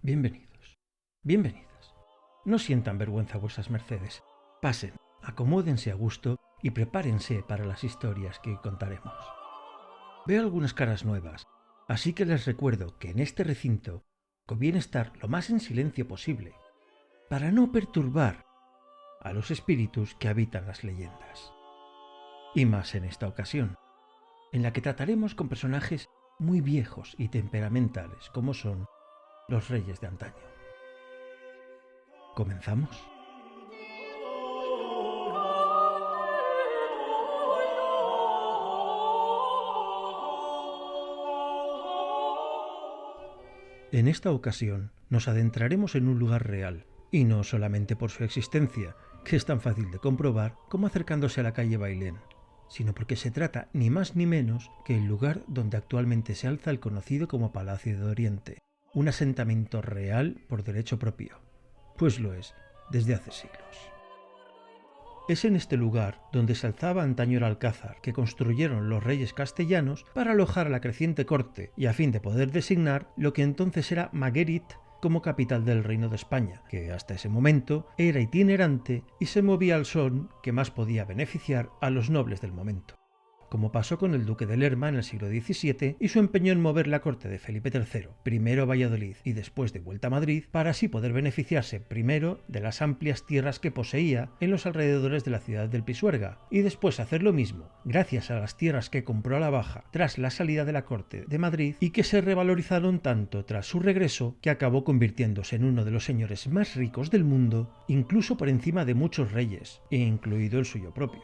Bienvenidos, bienvenidas. No sientan vergüenza vuesas mercedes. Pasen, acomódense a gusto y prepárense para las historias que contaremos. Veo algunas caras nuevas, así que les recuerdo que en este recinto conviene estar lo más en silencio posible, para no perturbar a los espíritus que habitan las leyendas. Y más en esta ocasión, en la que trataremos con personajes muy viejos y temperamentales como son los reyes de antaño. ¿Comenzamos? En esta ocasión nos adentraremos en un lugar real, y no solamente por su existencia, que es tan fácil de comprobar como acercándose a la calle Bailén, sino porque se trata ni más ni menos que el lugar donde actualmente se alza el conocido como Palacio de Oriente, un asentamiento real por derecho propio, pues lo es desde hace siglos. Es en este lugar donde se alzaba antaño el alcázar que construyeron los reyes castellanos para alojar a la creciente corte y a fin de poder designar lo que entonces era Maguerit como capital del Reino de España, que hasta ese momento era itinerante y se movía al son que más podía beneficiar a los nobles del momento, como pasó con el duque de Lerma en el siglo XVII y su empeño en mover la corte de Felipe III, primero a Valladolid y después de vuelta a Madrid, para así poder beneficiarse primero de las amplias tierras que poseía en los alrededores de la ciudad del Pisuerga, y después hacer lo mismo, gracias a las tierras que compró a la baja tras la salida de la corte de Madrid y que se revalorizaron tanto tras su regreso que acabó convirtiéndose en uno de los señores más ricos del mundo, incluso por encima de muchos reyes, incluido el suyo propio.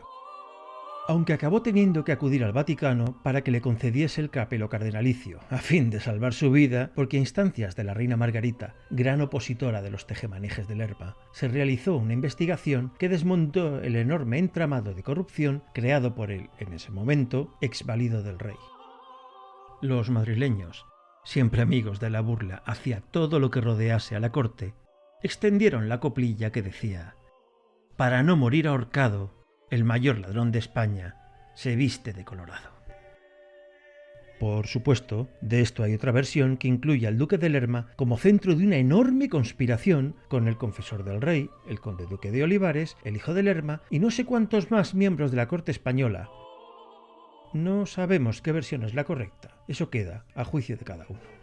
Aunque acabó teniendo que acudir al Vaticano para que le concediese el capelo cardenalicio, a fin de salvar su vida, porque a instancias de la reina Margarita, gran opositora de los tejemanejes de Lerma, se realizó una investigación que desmontó el enorme entramado de corrupción creado por el, en ese momento, ex valido del rey. Los madrileños, siempre amigos de la burla hacia todo lo que rodease a la corte, extendieron la coplilla que decía: «Para no morir ahorcado, el mayor ladrón de España se viste de colorado». Por supuesto, de esto hay otra versión que incluye al duque de Lerma como centro de una enorme conspiración con el confesor del rey, el conde duque de Olivares, el hijo de Lerma y no sé cuántos más miembros de la corte española. No sabemos qué versión es la correcta, eso queda a juicio de cada uno.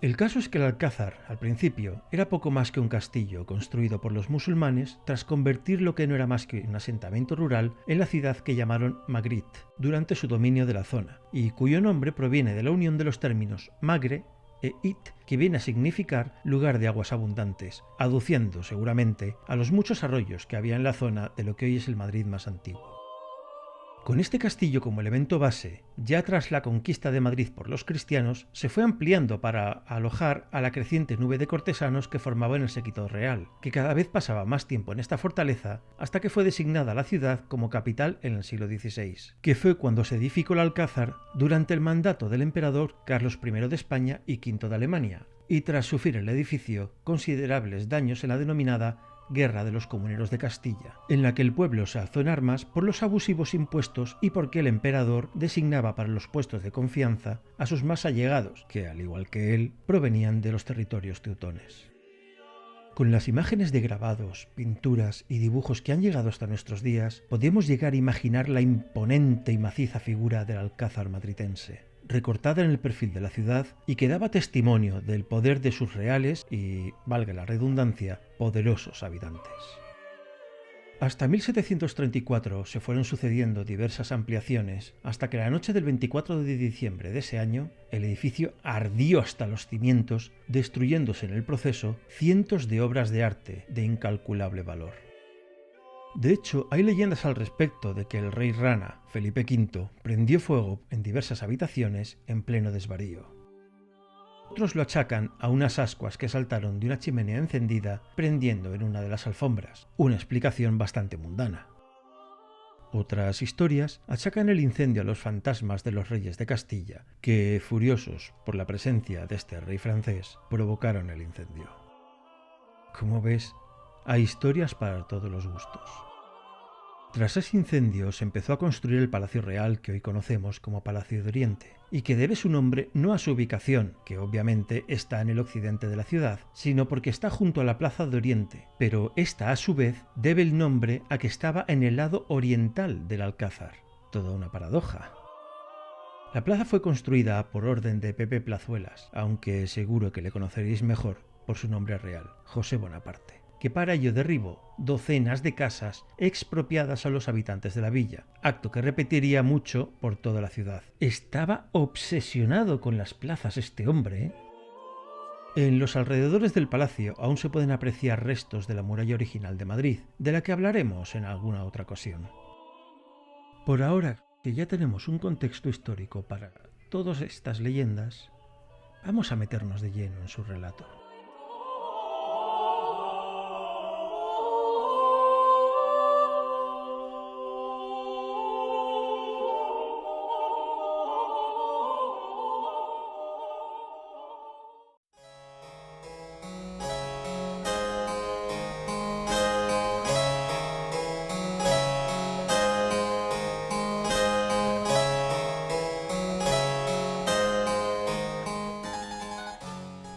El caso es que el Alcázar, al principio, era poco más que un castillo construido por los musulmanes tras convertir lo que no era más que un asentamiento rural en la ciudad que llamaron Magrit durante su dominio de la zona, y cuyo nombre proviene de la unión de los términos magre e it, que viene a significar lugar de aguas abundantes, aduciendo seguramente a los muchos arroyos que había en la zona de lo que hoy es el Madrid más antiguo. Con este castillo como elemento base, ya tras la conquista de Madrid por los cristianos, se fue ampliando para alojar a la creciente nube de cortesanos que formaban el séquito real, que cada vez pasaba más tiempo en esta fortaleza hasta que fue designada la ciudad como capital en el siglo XVI, que fue cuando se edificó el Alcázar durante el mandato del emperador Carlos I de España y V de Alemania, y tras sufrir el edificio considerables daños en la denominada Guerra de los Comuneros de Castilla, en la que el pueblo se alzó en armas por los abusivos impuestos y porque el emperador designaba para los puestos de confianza a sus más allegados, que al igual que él, provenían de los territorios teutones. Con las imágenes de grabados, pinturas y dibujos que han llegado hasta nuestros días, podemos llegar a imaginar la imponente y maciza figura del Alcázar madritense, recortada en el perfil de la ciudad y que daba testimonio del poder de sus reales y, valga la redundancia, poderosos habitantes. Hasta 1734 se fueron sucediendo diversas ampliaciones, hasta que la noche del 24 de diciembre de ese año, el edificio ardió hasta los cimientos, destruyéndose en el proceso cientos de obras de arte de incalculable valor. De hecho, hay leyendas al respecto de que el rey rana, Felipe V, prendió fuego en diversas habitaciones en pleno desvarío. Otros lo achacan a unas ascuas que saltaron de una chimenea encendida prendiendo en una de las alfombras, una explicación bastante mundana. Otras historias achacan el incendio a los fantasmas de los reyes de Castilla, que, furiosos por la presencia de este rey francés, provocaron el incendio. Como ves, hay historias para todos los gustos. Tras ese incendio se empezó a construir el Palacio Real que hoy conocemos como Palacio de Oriente, y que debe su nombre no a su ubicación, que obviamente está en el occidente de la ciudad, sino porque está junto a la Plaza de Oriente, pero esta a su vez debe el nombre a que estaba en el lado oriental del Alcázar. Toda una paradoja. La plaza fue construida por orden de Pepe Plazuelas, aunque seguro que le conoceréis mejor por su nombre real, José Bonaparte, que para ello derribó docenas de casas expropiadas a los habitantes de la villa, acto que repetiría mucho por toda la ciudad. Estaba obsesionado con las plazas este hombre, ¿eh? En los alrededores del palacio aún se pueden apreciar restos de la muralla original de Madrid, de la que hablaremos en alguna otra ocasión. Por ahora que ya tenemos un contexto histórico para todas estas leyendas, vamos a meternos de lleno en su relato.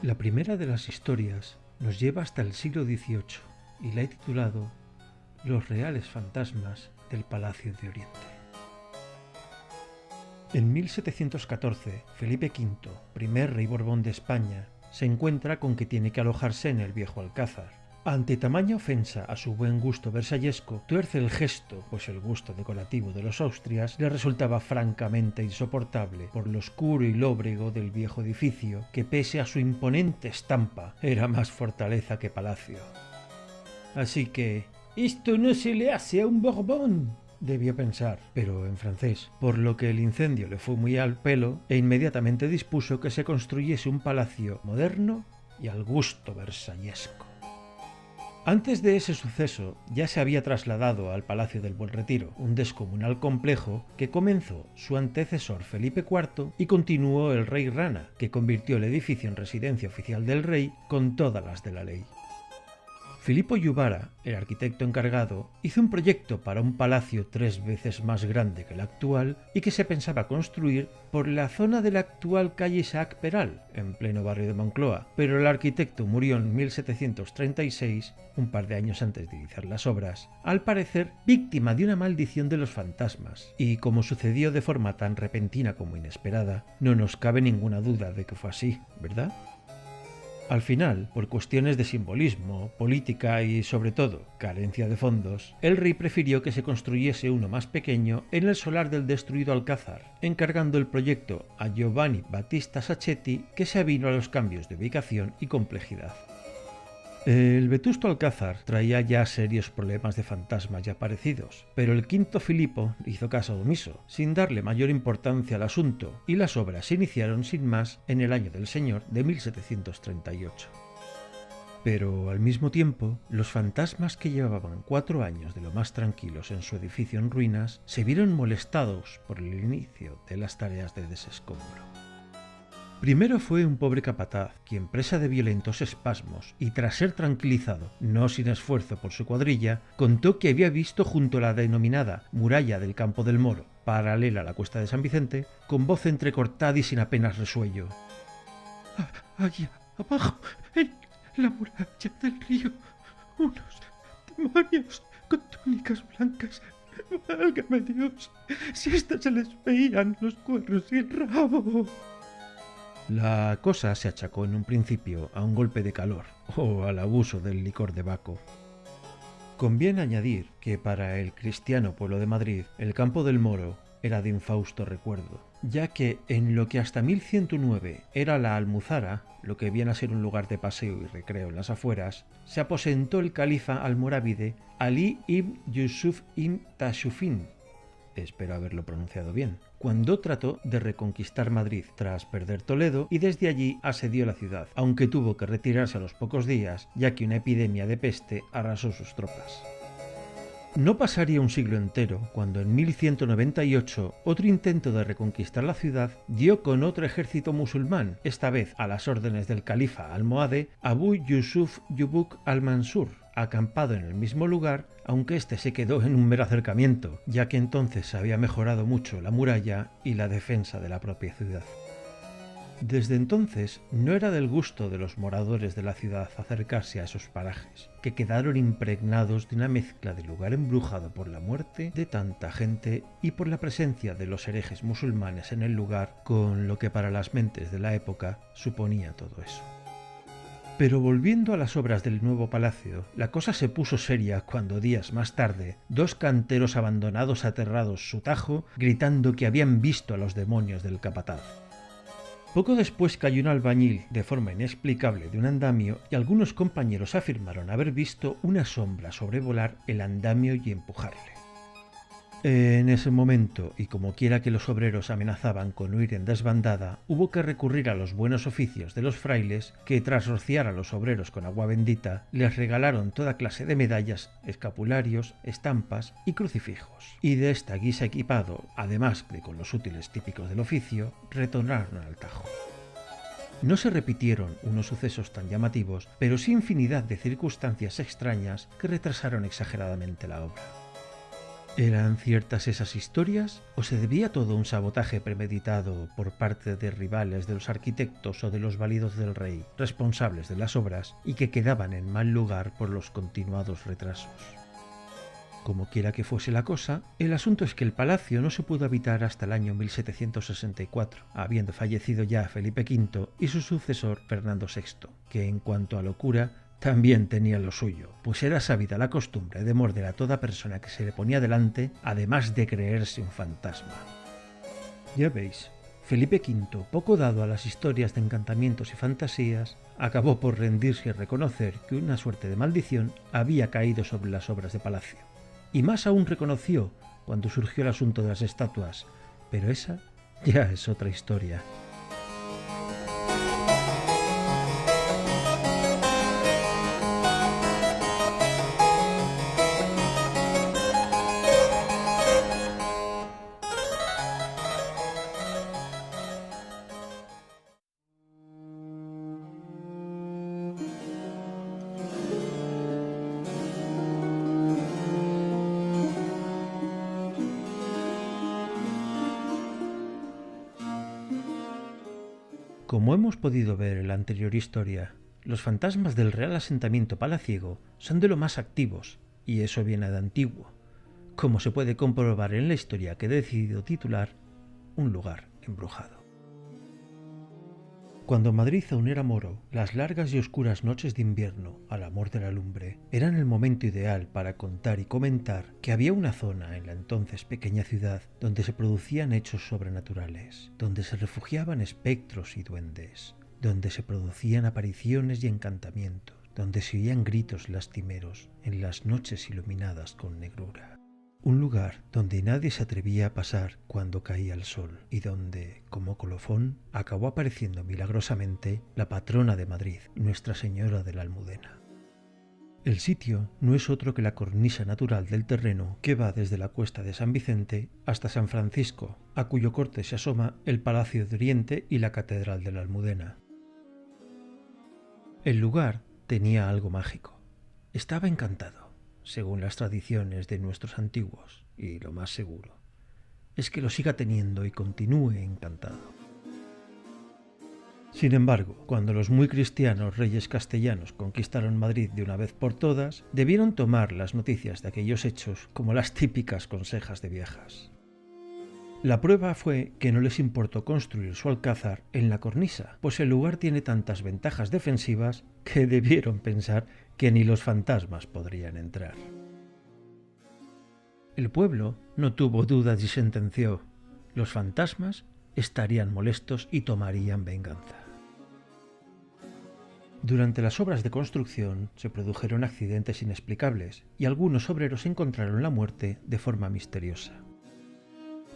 La primera de las historias nos lleva hasta el siglo XVIII y la he titulado Los reales fantasmas del Palacio de Oriente. En 1714, Felipe V, primer rey Borbón de España, se encuentra con que tiene que alojarse en el viejo Alcázar. Ante tamaña ofensa a su buen gusto versallesco, tuerce el gesto, pues el gusto decorativo de los Austrias le resultaba francamente insoportable por lo oscuro y lóbrego del viejo edificio, que pese a su imponente estampa, era más fortaleza que palacio. Así que, «Esto no se le hace a un Borbón», debió pensar, pero en francés, por lo que el incendio le fue muy al pelo e inmediatamente dispuso que se construyese un palacio moderno y al gusto versallesco. Antes de ese suceso ya se había trasladado al Palacio del Buen Retiro, un descomunal complejo que comenzó su antecesor Felipe IV y continuó el rey Rana, que convirtió el edificio en residencia oficial del rey con todas las de la ley. Filipo Yubara, el arquitecto encargado, hizo un proyecto para un palacio 3 veces más grande que el actual y que se pensaba construir por la zona de la actual calle Isaac Peral, en pleno barrio de Moncloa, pero el arquitecto murió en 1736, un par de años antes de iniciar las obras, al parecer víctima de una maldición de los fantasmas, y como sucedió de forma tan repentina como inesperada, no nos cabe ninguna duda de que fue así, ¿verdad? Al final, por cuestiones de simbolismo, política y, sobre todo, carencia de fondos, el rey prefirió que se construyese uno más pequeño en el solar del destruido Alcázar, encargando el proyecto a Giovanni Battista Sacchetti, que se avino a los cambios de ubicación y complejidad. El vetusto Alcázar traía ya serios problemas de fantasmas ya aparecidos, pero el quinto Filipo hizo caso omiso, sin darle mayor importancia al asunto, y las obras se iniciaron sin más en el año del Señor de 1738. Pero al mismo tiempo, los fantasmas que llevaban 4 años de lo más tranquilos en su edificio en ruinas se vieron molestados por el inicio de las tareas de desescombro. Primero fue un pobre capataz, quien presa de violentos espasmos y tras ser tranquilizado, no sin esfuerzo por su cuadrilla, contó que había visto junto a la denominada muralla del Campo del Moro, paralela a la Cuesta de San Vicente, con voz entrecortada y sin apenas resuello: «Allá abajo, en la muralla del río, unos demonios con túnicas blancas. Válgame Dios, si hasta se les veían los cuernos y el rabo». La cosa se achacó en un principio a un golpe de calor o al abuso del licor de Baco. Conviene añadir que para el cristiano pueblo de Madrid el Campo del Moro era de infausto recuerdo, ya que en lo que hasta 1109 era la Almuzara, lo que viene a ser un lugar de paseo y recreo en las afueras, se aposentó el califa almorávide Ali ibn Yusuf ibn Tashufin, espero haberlo pronunciado bien, cuando trató de reconquistar Madrid tras perder Toledo y desde allí asedió la ciudad, aunque tuvo que retirarse a los pocos días ya que una epidemia de peste arrasó sus tropas. No pasaría un siglo entero cuando en 1198 otro intento de reconquistar la ciudad dio con otro ejército musulmán, esta vez a las órdenes del califa almohade Abu Yusuf Yubuk al-Mansur, acampado en el mismo lugar, aunque este se quedó en un mero acercamiento, ya que entonces había mejorado mucho la muralla y la defensa de la propia ciudad. Desde entonces no era del gusto de los moradores de la ciudad acercarse a esos parajes, que quedaron impregnados de una mezcla de lugar embrujado por la muerte de tanta gente y por la presencia de los herejes musulmanes en el lugar, con lo que para las mentes de la época suponía todo eso. Pero volviendo a las obras del nuevo palacio, la cosa se puso seria cuando días más tarde, dos canteros abandonados aterrados su tajo, gritando que habían visto a los demonios del capataz. Poco después cayó un albañil de forma inexplicable de un andamio y algunos compañeros afirmaron haber visto una sombra sobrevolar el andamio y empujarle. En ese momento, y como quiera que los obreros amenazaban con huir en desbandada, hubo que recurrir a los buenos oficios de los frailes que, tras rociar a los obreros con agua bendita, les regalaron toda clase de medallas, escapularios, estampas y crucifijos. Y de esta guisa equipado, además de con los útiles típicos del oficio, retornaron al Tajo. No se repitieron unos sucesos tan llamativos, pero sí infinidad de circunstancias extrañas que retrasaron exageradamente la obra. ¿Eran ciertas esas historias? ¿O se debía todo a un sabotaje premeditado por parte de rivales de los arquitectos o de los válidos del rey, responsables de las obras y que quedaban en mal lugar por los continuados retrasos? Como quiera que fuese la cosa, el asunto es que el palacio no se pudo habitar hasta el año 1764, habiendo fallecido ya Felipe V y su sucesor Fernando VI, que en cuanto a locura también tenía lo suyo, pues era sabida la costumbre de morder a toda persona que se le ponía delante, además de creerse un fantasma. Ya veis, Felipe V, poco dado a las historias de encantamientos y fantasías, acabó por rendirse y reconocer que una suerte de maldición había caído sobre las obras de palacio. Y más aún reconoció cuando surgió el asunto de las estatuas, pero esa ya es otra historia. Como hemos podido ver en la anterior historia, los fantasmas del real asentamiento palaciego son de lo más activos, y eso viene de antiguo, como se puede comprobar en la historia que he decidido titular Un lugar embrujado. Cuando Madrid aún era moro, las largas y oscuras noches de invierno, al amor de la lumbre, eran el momento ideal para contar y comentar que había una zona en la entonces pequeña ciudad donde se producían hechos sobrenaturales, donde se refugiaban espectros y duendes, donde se producían apariciones y encantamientos, donde se oían gritos lastimeros en las noches iluminadas con negrura. Un lugar donde nadie se atrevía a pasar cuando caía el sol y donde, como colofón, acabó apareciendo milagrosamente la patrona de Madrid, Nuestra Señora de la Almudena. El sitio no es otro que la cornisa natural del terreno que va desde la cuesta de San Vicente hasta San Francisco, a cuyo corte se asoma el Palacio de Oriente y la Catedral de la Almudena. El lugar tenía algo mágico. Estaba encantado, según las tradiciones de nuestros antiguos, y lo más seguro es que lo siga teniendo y continúe encantado. Sin embargo, cuando los muy cristianos reyes castellanos conquistaron Madrid de una vez por todas, debieron tomar las noticias de aquellos hechos como las típicas consejas de viejas. La prueba fue que no les importó construir su alcázar en la cornisa, pues el lugar tiene tantas ventajas defensivas que debieron pensar que ni los fantasmas podrían entrar. El pueblo no tuvo dudas y sentenció: los fantasmas estarían molestos y tomarían venganza. Durante las obras de construcción se produjeron accidentes inexplicables y algunos obreros encontraron la muerte de forma misteriosa.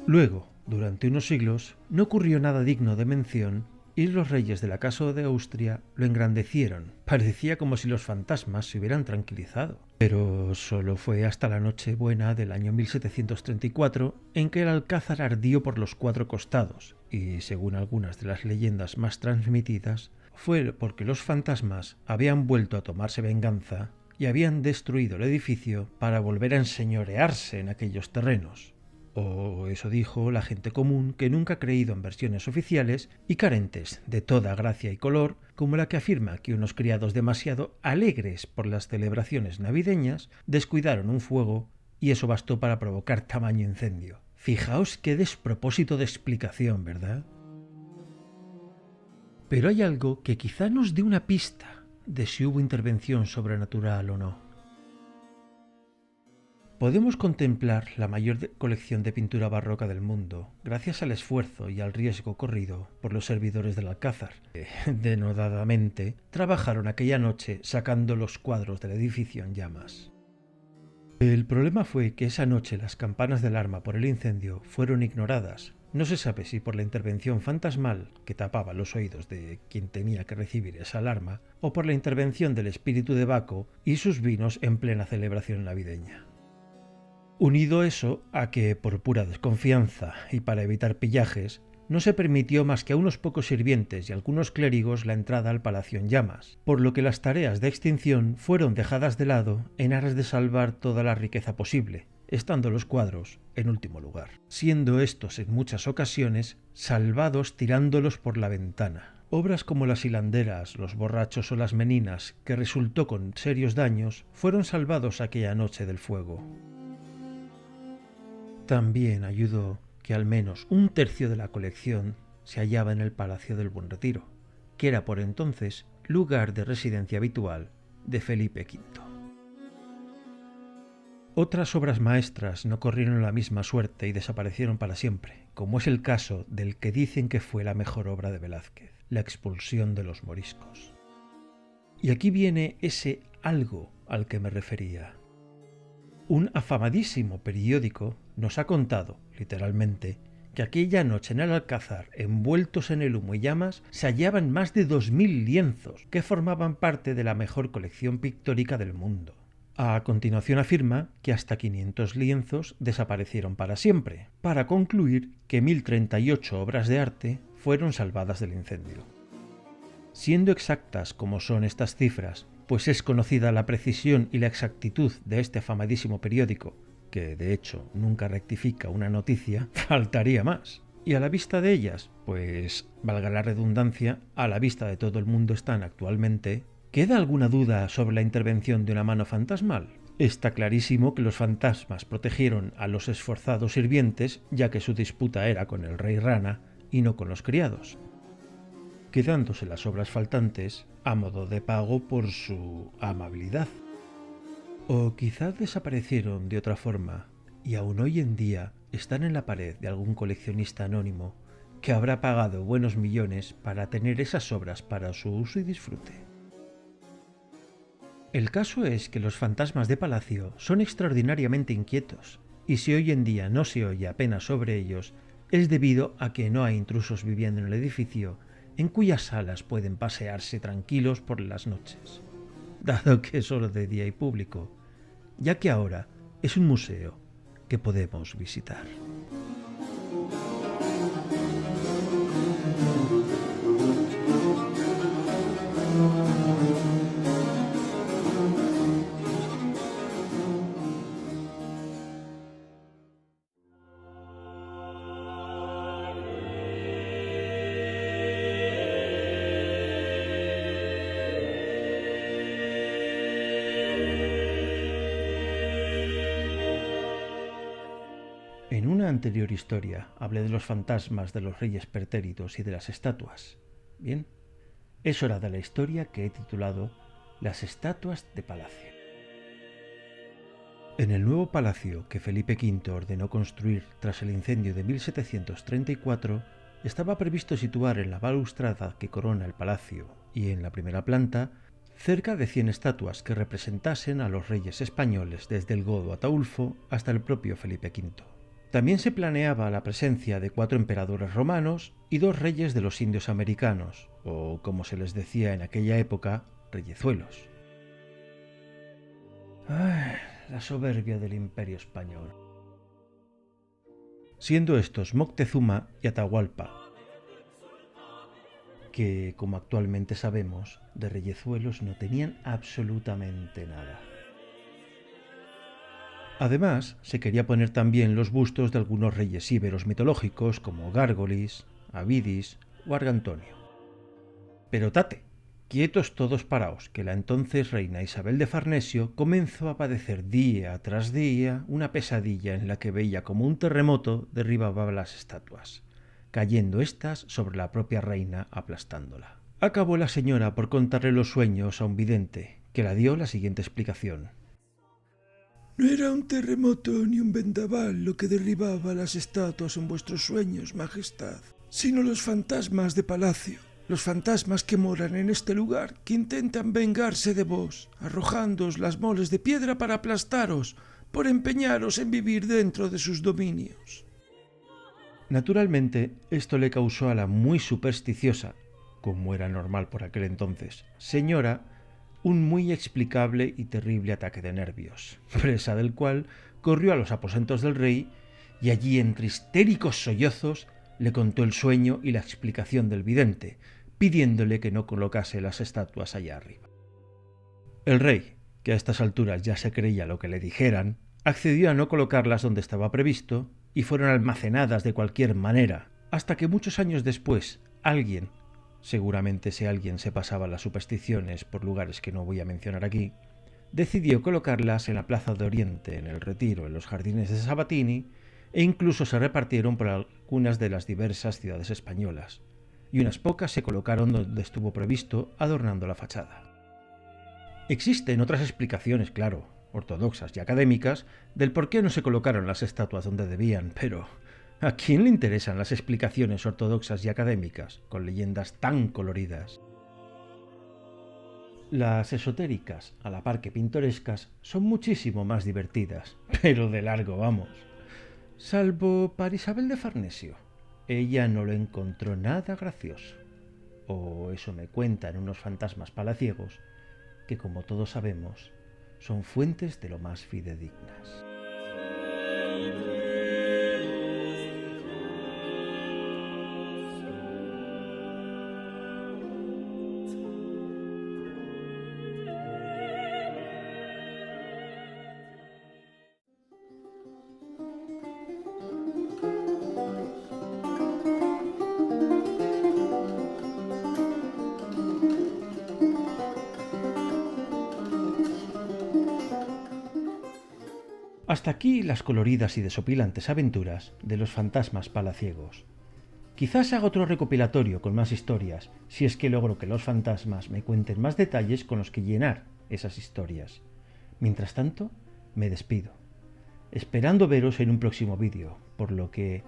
Luego, durante unos siglos, no ocurrió nada digno de mención y los reyes de la Casa de Austria lo engrandecieron. Parecía como si los fantasmas se hubieran tranquilizado. Pero solo fue hasta la Nochebuena del año 1734 en que el alcázar ardió por los cuatro costados y, según algunas de las leyendas más transmitidas, fue porque los fantasmas habían vuelto a tomarse venganza y habían destruido el edificio para volver a enseñorearse en aquellos terrenos. O eso dijo la gente común que nunca ha creído en versiones oficiales y carentes de toda gracia y color, como la que afirma que unos criados demasiado alegres por las celebraciones navideñas descuidaron un fuego y eso bastó para provocar tamaño incendio. Fijaos qué despropósito de explicación, ¿verdad? Pero hay algo que quizá nos dé una pista de si hubo intervención sobrenatural o no. Podemos contemplar la mayor colección de pintura barroca del mundo gracias al esfuerzo y al riesgo corrido por los servidores del Alcázar, que denodadamente trabajaron aquella noche sacando los cuadros del edificio en llamas. El problema fue que esa noche las campanas de alarma por el incendio fueron ignoradas. No se sabe si por la intervención fantasmal que tapaba los oídos de quien tenía que recibir esa alarma o por la intervención del espíritu de Baco y sus vinos en plena celebración navideña. Unido eso a que, por pura desconfianza y para evitar pillajes, no se permitió más que a unos pocos sirvientes y algunos clérigos la entrada al palacio en llamas, por lo que las tareas de extinción fueron dejadas de lado en aras de salvar toda la riqueza posible, estando los cuadros en último lugar, siendo estos en muchas ocasiones salvados tirándolos por la ventana. Obras como las hilanderas, los borrachos o las meninas, que resultó con serios daños, fueron salvados aquella noche del fuego. También ayudó que al menos un tercio de la colección se hallaba en el Palacio del Buen Retiro, que era por entonces lugar de residencia habitual de Felipe V. Otras obras maestras no corrieron la misma suerte y desaparecieron para siempre, como es el caso del que dicen que fue la mejor obra de Velázquez, La expulsión de los moriscos. Y aquí viene ese algo al que me refería. Un afamadísimo periódico nos ha contado, literalmente, que aquella noche en el Alcázar, envueltos en el humo y llamas, se hallaban más de 2000 lienzos que formaban parte de la mejor colección pictórica del mundo. A continuación afirma que hasta 500 lienzos desaparecieron para siempre, para concluir que 1038 obras de arte fueron salvadas del incendio. Siendo exactas como son estas cifras, pues es conocida la precisión y la exactitud de este afamadísimo periódico, que de hecho nunca rectifica una noticia, faltaría más. Y a la vista de ellas, pues valga la redundancia, a la vista de todo el mundo están actualmente, ¿queda alguna duda sobre la intervención de una mano fantasmal? Está clarísimo que los fantasmas protegieron a los esforzados sirvientes, ya que su disputa era con el rey rana y no con los criados, quedándose las obras faltantes a modo de pago por su amabilidad. O quizás desaparecieron de otra forma y aún hoy en día están en la pared de algún coleccionista anónimo que habrá pagado buenos millones para tener esas obras para su uso y disfrute. El caso es que los fantasmas de palacio son extraordinariamente inquietos y si hoy en día no se oye apenas sobre ellos es debido a que no hay intrusos viviendo en el edificio en cuyas salas pueden pasearse tranquilos por las noches, dado que es solo de día y público, ya que ahora es un museo que podemos visitar. En una anterior historia hablé de los fantasmas de los reyes pretéritos y de las estatuas. Bien, es hora de la historia que he titulado Las estatuas de palacio. En el nuevo palacio que Felipe V ordenó construir tras el incendio de 1734, estaba previsto situar en la balaustrada que corona el palacio y en la primera planta cerca de 100 estatuas que representasen a los reyes españoles desde el godo Ataulfo hasta el propio Felipe V. También se planeaba la presencia de 4 emperadores romanos y 2 reyes de los indios americanos, o como se les decía en aquella época, reyezuelos. ¡Ay! La soberbia del Imperio español. Siendo estos Moctezuma y Atahualpa. que, como actualmente sabemos, de reyezuelos no tenían absolutamente nada. Además, se quería poner también los bustos de algunos reyes íberos mitológicos como Gárgolis, Avidis o Argantonio. Pero tate, quietos todos paraos, que la entonces reina Isabel de Farnesio comenzó a padecer día tras día una pesadilla en la que veía como un terremoto derribaba las estatuas, cayendo éstas sobre la propia reina aplastándola. Acabó la señora por contarle los sueños a un vidente, que la dio la siguiente explicación. No era un terremoto ni un vendaval lo que derribaba las estatuas en vuestros sueños, majestad, sino los fantasmas de palacio, los fantasmas que moran en este lugar, que intentan vengarse de vos, arrojándoos las moles de piedra para aplastaros, por empeñaros en vivir dentro de sus dominios. Naturalmente, esto le causó a la muy supersticiosa, como era normal por aquel entonces, señora, un muy explicable y terrible ataque de nervios, presa del cual corrió a los aposentos del rey y allí entre histéricos sollozos le contó el sueño y la explicación del vidente, pidiéndole que no colocase las estatuas allá arriba. El rey, que a estas alturas ya se creía lo que le dijeran, accedió a no colocarlas donde estaba previsto y fueron almacenadas de cualquier manera, hasta que muchos años después alguien, seguramente ese alguien se pasaba las supersticiones por lugares que no voy a mencionar aquí, decidió colocarlas en la Plaza de Oriente, en el Retiro, en los jardines de Sabatini, e incluso se repartieron por algunas de las diversas ciudades españolas, y unas pocas se colocaron donde estuvo previsto, adornando la fachada. Existen otras explicaciones, claro, ortodoxas y académicas, del por qué no se colocaron las estatuas donde debían, pero ¿a quién le interesan las explicaciones ortodoxas y académicas con leyendas tan coloridas? Las esotéricas, a la par que pintorescas, son muchísimo más divertidas, pero de largo vamos. Salvo para Isabel de Farnesio. Ella no lo encontró nada gracioso. O eso me cuentan unos fantasmas palaciegos, que como todos sabemos, son fuentes de lo más fidedignas. Hasta aquí las coloridas y desopilantes aventuras de los fantasmas palaciegos. Quizás haga otro recopilatorio con más historias, si es que logro que los fantasmas me cuenten más detalles con los que llenar esas historias. Mientras tanto, me despido, esperando veros en un próximo vídeo, por lo que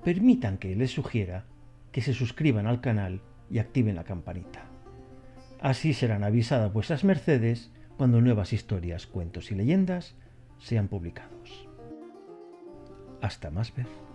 permitan que les sugiera que se suscriban al canal y activen la campanita. Así serán avisadas vuestras mercedes cuando nuevas historias, cuentos y leyendas sean publicados. Hasta más ver.